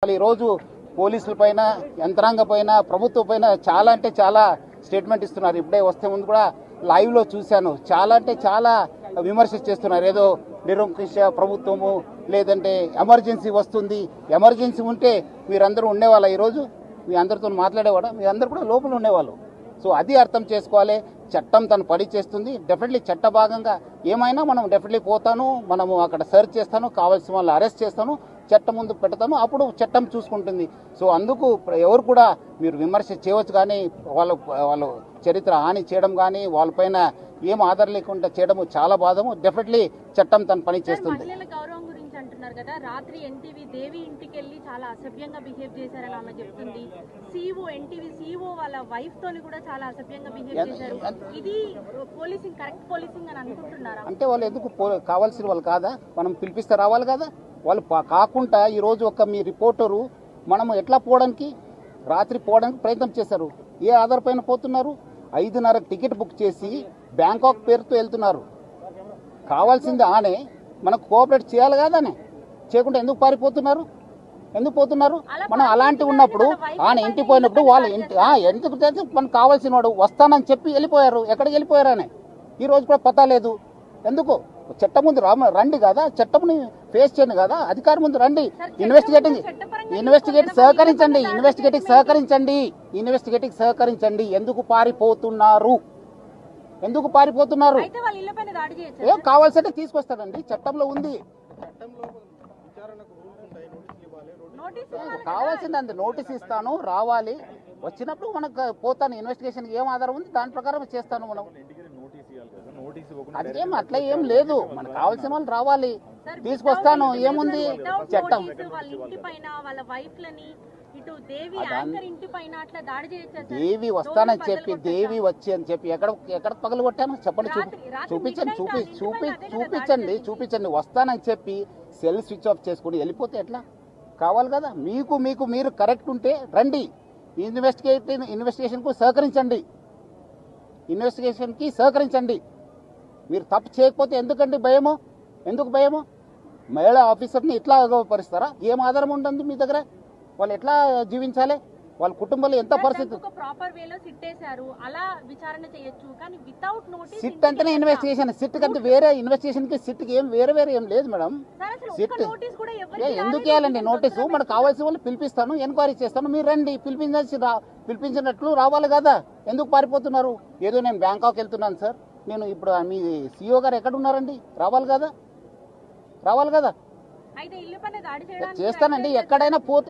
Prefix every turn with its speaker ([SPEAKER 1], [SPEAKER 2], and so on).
[SPEAKER 1] అసలు ఈరోజు పోలీసుల పైన యంత్రాంగ పైన ప్రభుత్వం పైన చాలా అంటే చాలా స్టేట్మెంట్ ఇస్తున్నారు. ఇప్పుడే వస్తే ముందు కూడా లైవ్లో చూశాను. చాలా అంటే చాలా విమర్శ చేస్తున్నారు. ఏదో నిరంకుశ ప్రభుత్వము, లేదంటే ఎమర్జెన్సీ వస్తుంది, ఎమర్జెన్సీ ఉంటే మీరందరూ ఉండేవాళ్ళ ఈరోజు? మీ అందరితో మాట్లాడేవాడా? మీ అందరు కూడా లోపల ఉండేవాళ్ళు. సో అది అర్థం చేసుకోవాలి. చట్టం తను పని చేస్తుంది. డెఫినెట్లీ చట్ట భాగంగా ఏమైనా మనం డెఫినెట్లీ పోతాను, మనము అక్కడ సెర్చ్ చేస్తాను, కావాల్సిన వాళ్ళు అరెస్ట్ చేస్తాను, చట్టం ముందు పెడతాను, అప్పుడు చట్టం చూసుకుంటుంది. సో అందుకు ఎవరు కూడా మీరు విమర్శ చేయవచ్చు, కానీ వాళ్ళు చరిత్ర హాని చేయడం కానీ వాళ్ళపైన ఏం ఆధారం లేకుండా చేయడం చాలా బాధము. డెఫినెట్లీ చట్టం తన పని చేస్తుంది.
[SPEAKER 2] గౌరవం గురించి అంటున్నారు కదా, రాత్రి ఎన్టీవీ దేవి ఇంటికి వెళ్ళి చాలా అసభ్యంగా బిహేవ్ చేశారని ఆమె చెప్తుంది. ఎన్టీవీ సీఓ వాళ్ళ వైఫ్ తోని కూడా చాలా అసభ్యంగా బిహేవ్ చేశారు. ఇది పోలీసింగ్ కరెక్ట్ పోలీసింగ్ అని అనుకుంటున్నారా?
[SPEAKER 1] అంటే వాళ్ళు ఎందుకు కావాల్సిన వాళ్ళు కాదా? మనం పిలిపిస్తే రావాలి కదా. వాళ్ళు కాకుండా ఈరోజు ఒక మీ రిపోర్టరు మనము ఎట్లా పోవడానికి, రాత్రి పోవడానికి ప్రయత్నం చేశారు. ఏ ఆధార్ పైన పోతున్నారు? 5:30 టికెట్ బుక్ చేసి బ్యాంకాక్ పేరుతో వెళ్తున్నారు. కావాల్సింది ఆనే మనకు కోఆపరేట్ చేయాలి కాదానే, చేయకుండా ఎందుకు పారిపోతున్నారు? ఎందుకు పోతున్నారు? మనం అలాంటి ఉన్నప్పుడు ఆయన ఇంటికి పోయినప్పుడు వాళ్ళు ఎందుకు మనకు కావాల్సిన వాడు వస్తానని చెప్పి వెళ్ళిపోయారు. ఎక్కడికి వెళ్ళిపోయారనే ఈ రోజు కూడా పతా లేదు. ఎందుకు? చట్టం ముందు రండి కదా, చట్టంని ఫేస్ చేయండి కదా, అధికారం ముందు రండి. ఇన్వెస్టిగేటింగ్ సహకరించండి. ఎందుకు పారిపోతున్నారు? ఏం కావాల్సింటే తీసుకొస్తారండి, చట్టంలో ఉంది. కావాల్సింది నోటీస్ ఇస్తాను, రావాలి. వచ్చినప్పుడు మనకు పోతాను, ఇన్వెస్టిగేషన్ ఏం ఆధారం ఉంది దాని ప్రకారం చేస్తాను. మనం అదేం అట్లా ఏం లేదు, మనకు కావాల్సిన వాళ్ళు రావాలి, తీసుకొస్తాను. ఏముంది చట్టం? దేవి వస్తానని చెప్పి, దేవి వచ్చి అని చెప్పి ఎక్కడ పగలు కొట్టాను చెప్పండి, చూపించండి. వస్తానని చెప్పి సెల్ స్విచ్ ఆఫ్ చేసుకుని వెళ్ళిపోతే ఎట్లా? కావాలి కదా. మీరు కరెక్ట్ ఉంటే రండి, ఇన్వెస్టిగేషన్కి సహకరించండి. మీరు తప్పు చేయకపోతే ఎందుకు భయము? మహిళా ఆఫీసర్ని ఇట్లా అగౌరవపరుస్తారా? ఏం ఆధారం ఉంటుంది మీ దగ్గర? వాళ్ళు ఎట్లా జీవించాలి? వాళ్ళ కుటుంబంలో ఎంత పరిస్థితి? సిట్ అంటేనే ఇన్వెస్టిగేషన్. సిట్ కంటే వేరే ఇన్వెస్టిగేషన్ కి సిట్ కి ఏం వేరే ఏం లేదు మేడం. సిట్ ఎందుకు వేయాలండి నోటీసు? మనకు కావాల్సిన వాళ్ళు పిలిపిస్తాను, ఎంక్వైరీ చేస్తాను, మీరు రండి. పిలిపించినట్లు రావాలి కదా. ఎందుకు పారిపోతున్నారు? ఏదో నేను బ్యాంకాక్ వెళ్తున్నాను సార్, నేను ఇప్పుడు మీ సిఇఓ గారు ఎక్కడ ఉన్నారండి? రావాలి కదా. చేస్తానండి, ఎక్కడైనా పోతే